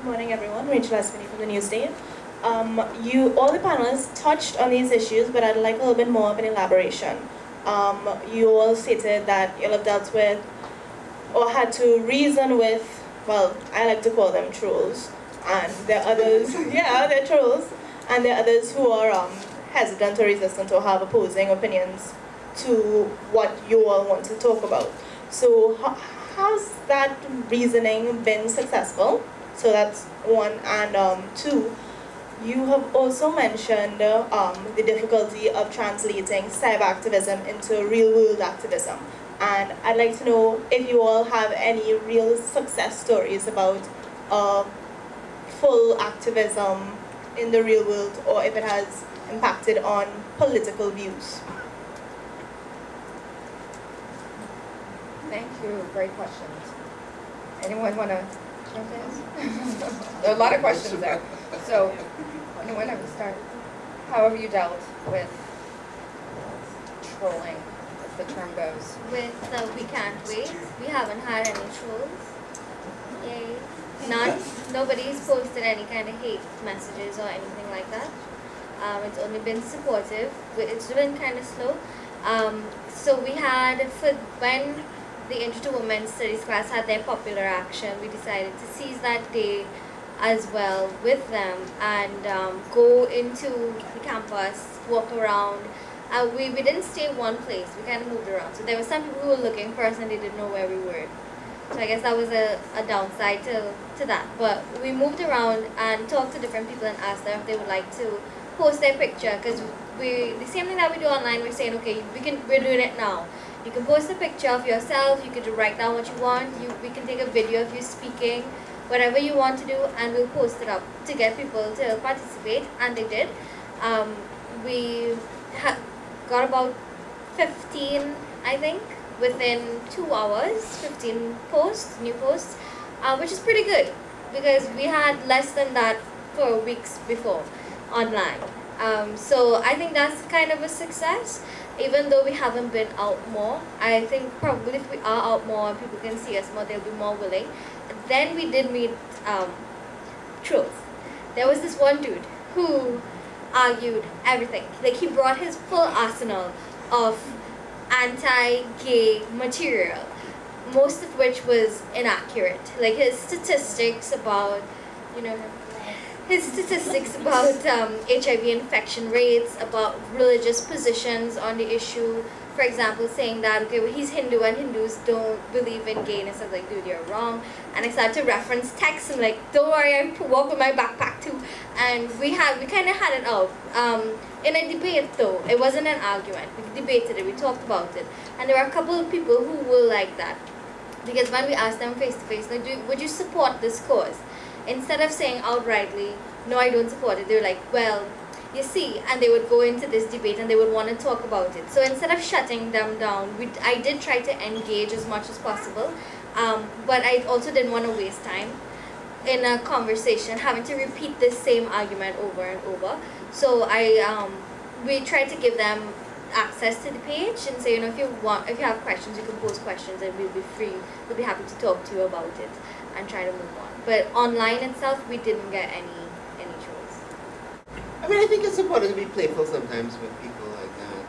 Morning, everyone. Rachel Espini from the Newsday. All the panelists touched on these issues, but I'd like a little bit more of an elaboration. You all stated that you'll have dealt with or had to reason with, well, I like to call them trolls, and there are others, yeah, they're trolls, and there are others who are hesitant or resistant or have opposing opinions to what you all want to talk about. So has that reasoning been successful? So that's one. And two, you have also mentioned the difficulty of translating cyber activism into real-world activism. And I'd like to know if you all have any real success stories about full activism in the real world, or if it has impacted on political views. Thank you. Great questions. Anyone want to jump in? There are a lot of questions there. So, whenever we start, how have you dealt with trolling, as the term goes? With We Can't Wait, we haven't had any trolls. Yay. None. Nobody's posted any kind of hate messages or anything like that. It's only been supportive. It's been kind of slow. So we had, when the Intro to Women's Studies class had their popular action, we decided to seize that day as well with them and go into the campus, walk around. We didn't stay in one place, we kind of moved around. So there were some people who were looking for us and they didn't know where we were. So I guess that was a downside to that. But we moved around and talked to different people and asked them if they would like to post their picture, because the same thing that we do online, we're saying, okay, we're doing it now. You can post a picture of yourself, you could write down what you want, we can take a video of you speaking, whatever you want to do, and we'll post it up to get people to participate, and they did. We got about 15, I think, within 2 hours, 15 posts, new posts, which is pretty good, because we had less than that for weeks before online. So I think that's kind of a success. Even though we haven't been out more, I think probably if we are out more and people can see us more, they'll be more willing. Then we did meet trolls. There was this one dude who argued everything. Like, he brought his full arsenal of anti-gay material, most of which was inaccurate. Like his statistics about, HIV infection rates, about religious positions on the issue. For example, saying that, okay, well, he's Hindu and Hindus don't believe in gayness. I was like, dude, you're wrong. And I started to reference texts. I'm like, don't worry, I walk with my backpack too. And we kind of had it out. In a debate though, it wasn't an argument. We debated it, we talked about it. And there were a couple of people who were like that. Because when we asked them face to face, like, would you support this cause? Instead of saying outrightly, no, I don't support it, they were like, well, you see, and they would go into this debate and they would want to talk about it. So instead of shutting them down, I did try to engage as much as possible, but I also didn't want to waste time in a conversation having to repeat this same argument over and over. So we tried to give them access to the page and say, if you have questions, you can post questions and we'll be happy to talk to you about it and try to move on. But online itself, we didn't get any trolls. I mean, I think it's important to be playful sometimes with people like that,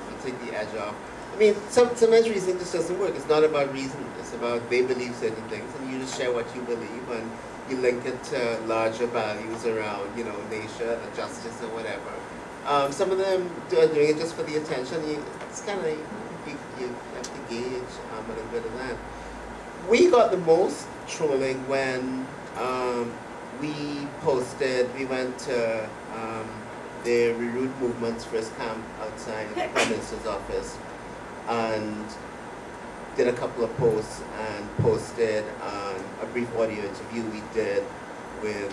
and take the edge off. I mean, sometimes reasoning just doesn't work. It's not about reason. It's about they believe certain things, and you just share what you believe, and you link it to larger values around, nature, or justice, or whatever. Some of them are doing it just for the attention. It's kind of you have to gauge a little bit of that. We got the most trolling when we went to the Reroute Movement's first camp outside the Prime Minister's office and did a couple of posts and posted a brief audio interview we did with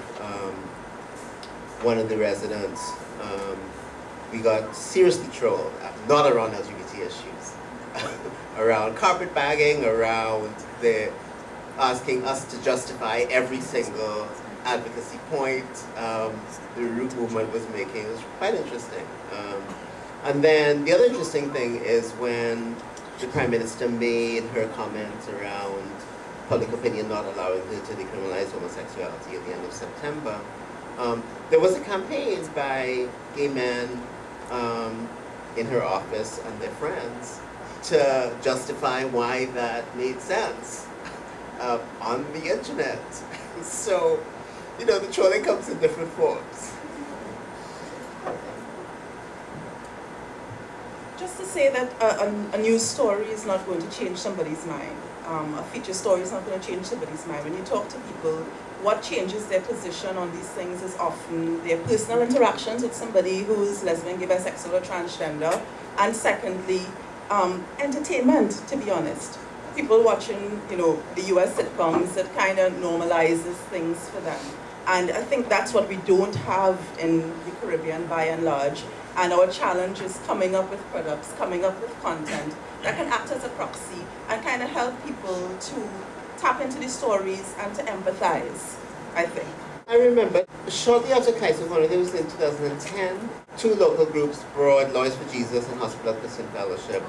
one of the residents. We got seriously trolled, not around LGBT issues, around carpetbagging, around asking us to justify every single advocacy point the Root movement was making. It was quite interesting. And then the other interesting thing is when the Prime Minister made her comments around public opinion not allowing her to decriminalize homosexuality at the end of September, there was a campaign by gay men in her office and their friends to justify why that made sense on the internet. So, you know, the trolling comes in different forms. Just to say that a news story is not going to change somebody's mind. A feature story is not going to change somebody's mind. When you talk to people, what changes their position on these things is often their personal interactions with somebody who is lesbian, gay, bisexual, or transgender. And secondly, entertainment, to be honest. People watching, you know, the US sitcoms, that kind of normalizes things for them. And I think that's what we don't have in the Caribbean by and large. And our challenge is coming up with products, coming up with content that can act as a proxy and kind of help people to tap into the stories and to empathize, I think. I remember shortly after KRYSTAL, it was in 2010, two local groups brought Lawyers for Jesus and Hospital Christian Fellowship,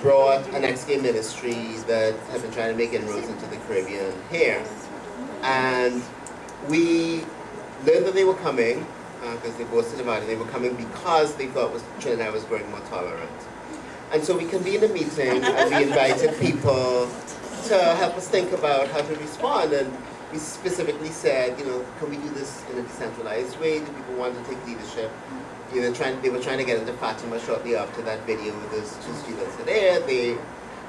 brought an ex-gay ministry that had been trying to make inroads into the Caribbean here. And we learned that they were coming, because they boasted about it, they were coming because they thought Trinidad was growing more tolerant. And so we convened a meeting and we invited people to help us think about how to respond. And we specifically said, you know, can we do this in a decentralized way? Do people want to take leadership? You know, they were trying to get into Fatima shortly after that video with those two students there. They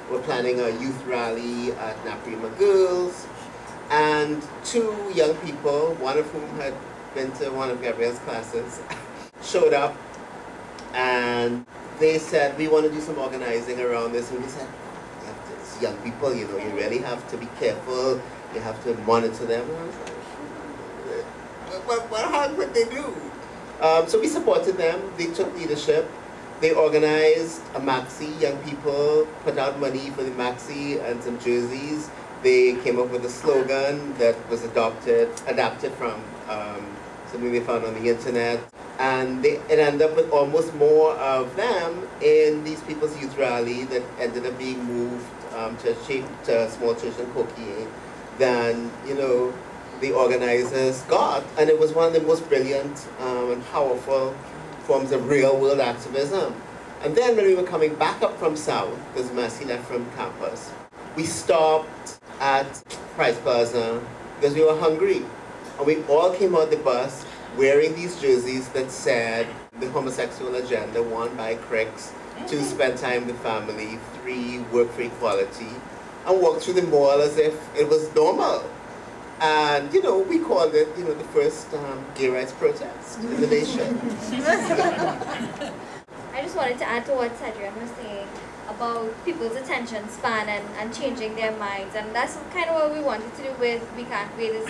were planning a youth rally at Naprima Girls. And two young people, one of whom had been to one of Gabrielle's classes, showed up and they said, we want to do some organizing around this. And we said, it's young people, you know, you really have to be careful. You have to monitor them. And I was like, what harm would they do? So we supported them. They took leadership. They organized a maxi. Young people put out money for the maxi and some jerseys. They came up with a slogan that was adapted from something they found on the internet. And it ended up with almost more of them in these People's Youth Rally that ended up being moved to a small church in Coquille than, you know, the organizers got. And it was one of the most brilliant and powerful forms of real-world activism. And then when we were coming back up from South, because Mercy left from campus, we stopped at Price Plaza because we were hungry. And we all came out the bus wearing these jerseys that said the homosexual agenda, 1, buy cricks, 2, spend time with family, 3, work for equality, and walked through the mall as if it was normal. And, you know, we called it, you know, the first gay rights protest in the nation. I just wanted to add to what CEDRIANN was saying about people's attention span and changing their minds. And that's kind of what we wanted to do with We Can't Wait, is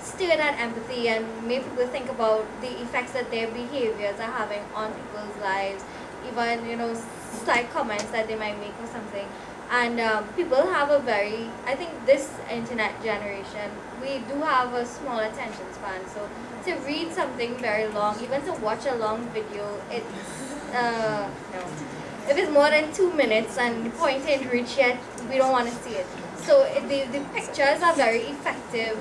stir that empathy and make people think about the effects that their behaviors are having on people's lives, even, you know, slight comments that they might make or something. And people have a very, I think this internet generation, we do have a small attention span. So to read something very long, even to watch a long video, it's, no. If it's more than 2 minutes and the point ain't reached yet, we don't want to see it. So the pictures are very effective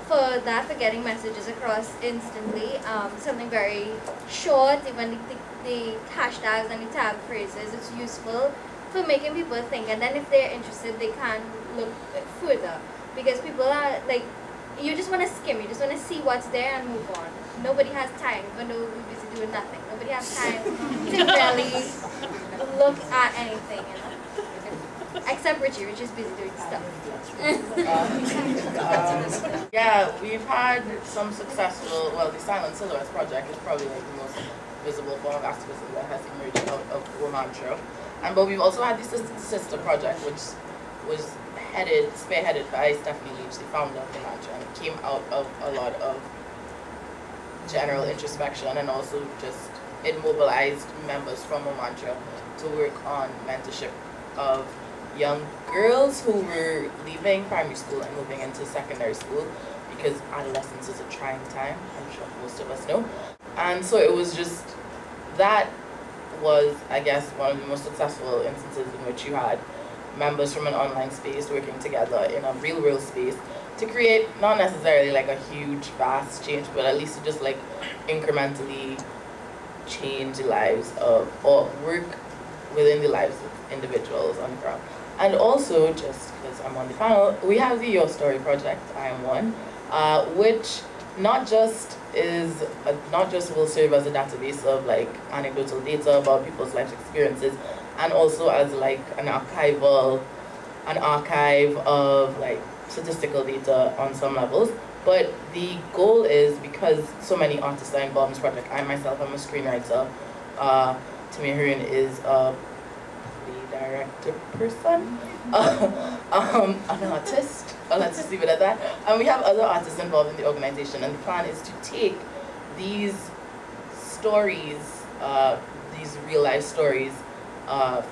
for that, for getting messages across instantly. Something very short, even the hashtags and the tag phrases, it's useful for making people think. And then if they're interested, they can look further. Because people are like, you just want to skim, you just want to see what's there and move on. Nobody has time, even though we're busy doing nothing. Nobody has time to really look at anything, you know? Except Richie. Richie's busy doing stuff. Yeah, we've had some successful, well, the Silent Silhouettes project is probably like the most visible form of activism that has emerged out of WOMANTRA. But we've also had the Sister Project, which was spearheaded by Stephanie Leach, the founder of WOMANTRA, and it came out of a lot of general introspection, and also just it mobilized members from WOMANTRA to work on mentorship of young girls who were leaving primary school and moving into secondary school, because adolescence is a trying time, I'm sure most of us know. And so it was just, that was, I guess, one of the most successful instances in which you had members from an online space working together in a real world space to create not necessarily like a huge, vast change, but at least to just like incrementally change the lives of, or work within the lives of individuals on the ground. And also, just because I'm on the panel, we have the Your Story project, I am one, which not just will serve as a database of like anecdotal data about people's life experiences, and also as like an archive of like statistical data on some levels. But the goal is, because so many artists are involved in this project, I myself am a screenwriter, Tamia Hurrian is a director person, an artist, let's just leave it at that. And we have other artists involved in the organization, and the plan is to take these stories, these real life stories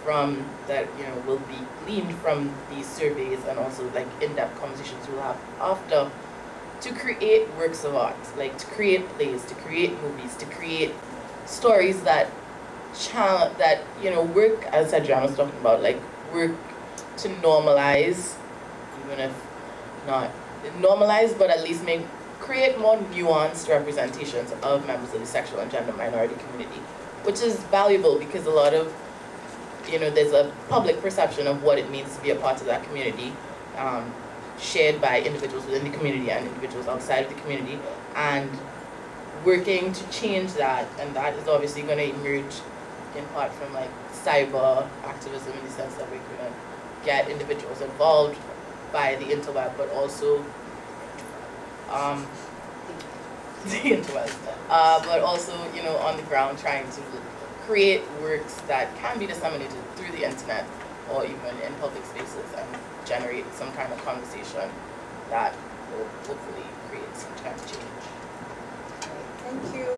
from that, you know, will be gleaned from these surveys, and also like in-depth conversations we'll have after, to create works of art, like to create plays, to create movies, to create stories that you know, work, as CEDRIANN was talking about, like work to normalize, even if not normalize, but at least create more nuanced representations of members of the sexual and gender minority community, which is valuable because a lot of, you know, there's a public perception of what it means to be a part of that community, shared by individuals within the community and individuals outside of the community, and working to change that. And that is obviously going to emerge in part from like cyber activism, in the sense that we're going to get individuals involved by the interweb, but also the interweb, but also, you know, on the ground, trying to create works that can be disseminated through the internet or even in public spaces, and generate some kind of conversation that will hopefully create some kind of change. Thank you.